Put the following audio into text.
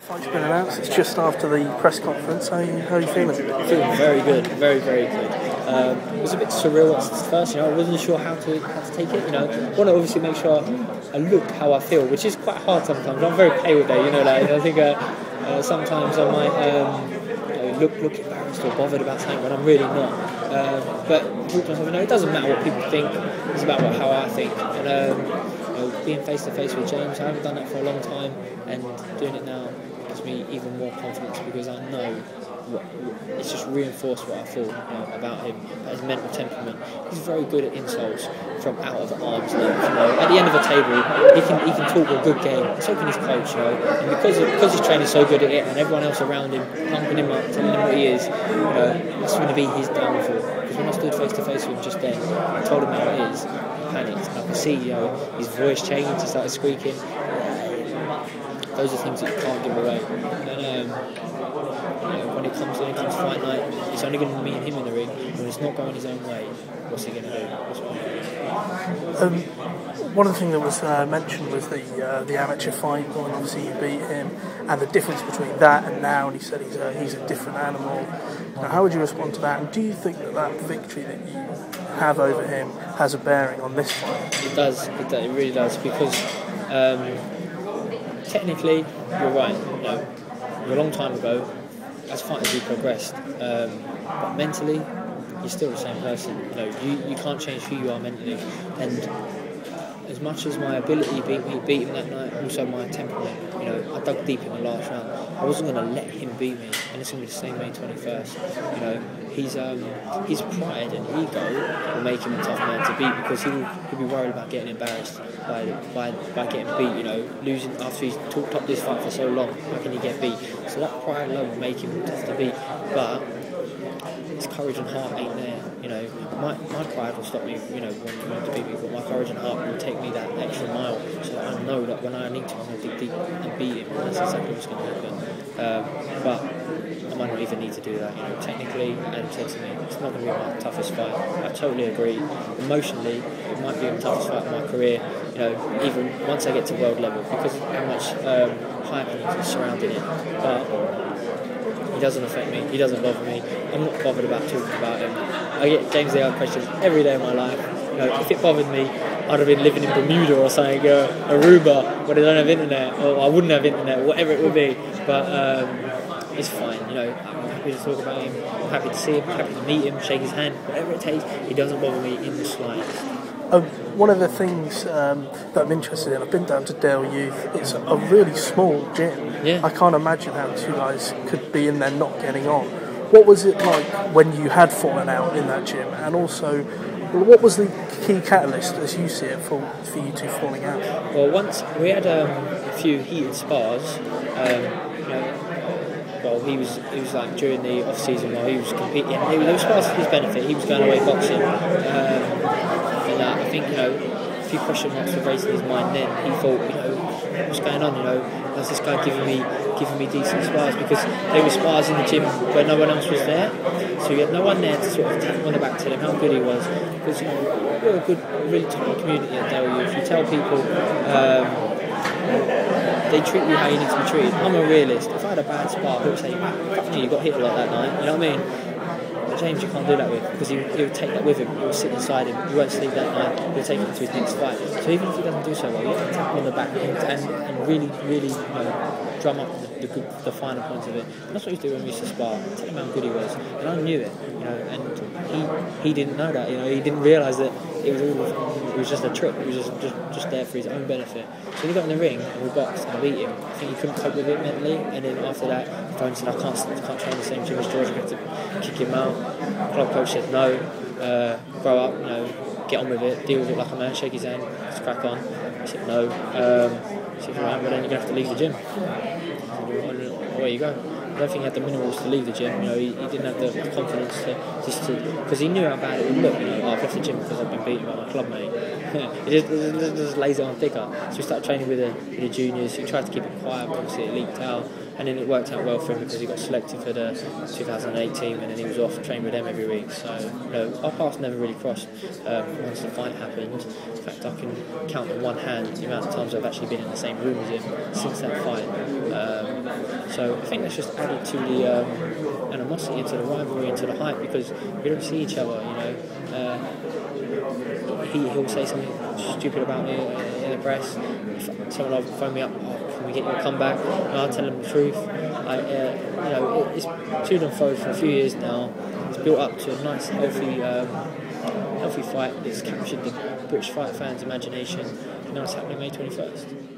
Fight's been announced. It's just after the press conference. How are you feeling? Feeling very good, very good. It was a bit surreal at first. I wasn't sure how to take it. I want to obviously make sure I look how I feel, which is quite hard sometimes. I'm very pale today. I think sometimes I might look embarrassed or bothered about something when I'm really not. But I thought to myself, it doesn't matter what people think. It's about how I think. And being face to face with James, I haven't done that for a long time, and doing it now gives me even more confidence because I know it's just reinforced what I thought about him, about his mental temperament. He's very good at insults from out of arm's length. At the end of the table, he can talk a good game. So can his coach, and because his trainer's so good at it, and everyone else around him pumping him up, telling him what he is, that's going to be his downfall. Because when I stood face to face with him just then, I told him how it is. He panicked. I could see, his voice changed. He started squeaking. Those are things that you can't give away. And when it comes to fight night, it's only going to be me and him in the ring. When it's not going his own way, what's he going to do? One of the things that was mentioned was the amateur fight, and obviously you beat him, and the difference between that and now. And he said he's a different animal. Now, how would you respond to that? And do you think that victory that you have over him has a bearing on this fight? It does. It really does, because technically you're right. A long time ago, as fighters we progressed, but mentally you're still the same person. You can't change who you are mentally, and as much as my ability beat him that night, also my temperament. I dug deep in the last round. I wasn't going to let him beat me, and it's going to be the same May 21st. His pride and ego will make him a tough man to beat, because he'll be worried about getting embarrassed by getting beat. Losing after he's talked up this fight for so long. How can he get beat? So that pride alone will make him tough to beat, but his courage and heart ain't there. My pride will stop me, wanting to beat me, but my courage and heart will take me that extra mile, so that I know that when I need to, I'm going to dig deep and beat him. And that's exactly what's going to happen. But I might not even need to do that. Technically, and said to me, it's not going to be my toughest fight. I totally agree. Emotionally, it might be the toughest fight of my career. Even once I get to world level, because of how much hype is surrounding it. But he doesn't affect me. He doesn't bother me. I'm not bothered about talking about him. I get James DeGale questions every day of my life. If it bothered me, I'd have been living in Bermuda or something, Aruba, where they don't have internet, or I wouldn't have internet, whatever it would be. But it's fine. I'm happy to talk about him. I'm happy to see him. I'm happy to meet him, shake his hand, whatever it takes. He doesn't bother me in the slightest. One of the things that I'm interested in, I've been down to Dale Youth. It's a really small gym. Yeah. I can't imagine how two guys could be in there not getting on. What was it like when you had fallen out in that gym? And also, what was the key catalyst, as you see it, for you two falling out? Well, once we had a few heated spars. Well, he was like during the off season while he was competing. There was spars for his benefit. He was going away boxing. And I think, a few question marks were raised in his mind then. He thought, what's going on, how's this guy giving me decent spars? Because there were spars in the gym where no one else was there. So you had no one there to sort of tap him on the back, tell him how good he was. Because, we're a really tight community at Dale Youth. If you tell people, they treat you how you need to be treated. I'm a realist. If I had a bad spar, people say, you got hit a lot that night, you know what I mean? James, you can't do that with, because he would take that with him. He would sit inside him. He won't sleep that night. He'll take it to his next fight. So even if he doesn't do so well, you have to tap him on the back and really drum up the finer points of it. And that's what he used to do when we used to spar. Tell him how good he was, and I knew it. And he didn't know that. He didn't realise that it was just a trick. It was just there for his own benefit. So when he got in the ring and we boxed and I beat him, I think he couldn't cope with it mentally. And then after that, he phoned and said, I can't train the same gym as George. I have to kick him out. The club coach said no. Grow up. Get on with it. Deal with it like a man. Shake his hand. Let's crack on. I said no. He said, right, well then you're gonna have to leave the gym. Away you go. I don't think he had the minerals to leave the gym. He didn't have the confidence to because he knew how bad it would look. I've left the gym because I've been beaten by my club mate. It just lays it on thicker. So we started training with the juniors. We tried to keep it quiet, but obviously it leaked out. And then it worked out well for him because he got selected for the 2008 team, and then he was off training with them every week. So our paths never really crossed once the fight happened. In fact, I can count on one hand the amount of times I've actually been in the same room as him since that fight. So I think that's just added to the animosity, into the rivalry, into the hype, because we don't see each other, he'll say something stupid about me in the press. If someone will phone me up, can we get your comeback? And I'll tell them the truth. It's to and fro for a few years now. It's built up to a nice, healthy fight. It's captured the British fight fans' imagination. Now it's happening May 21st.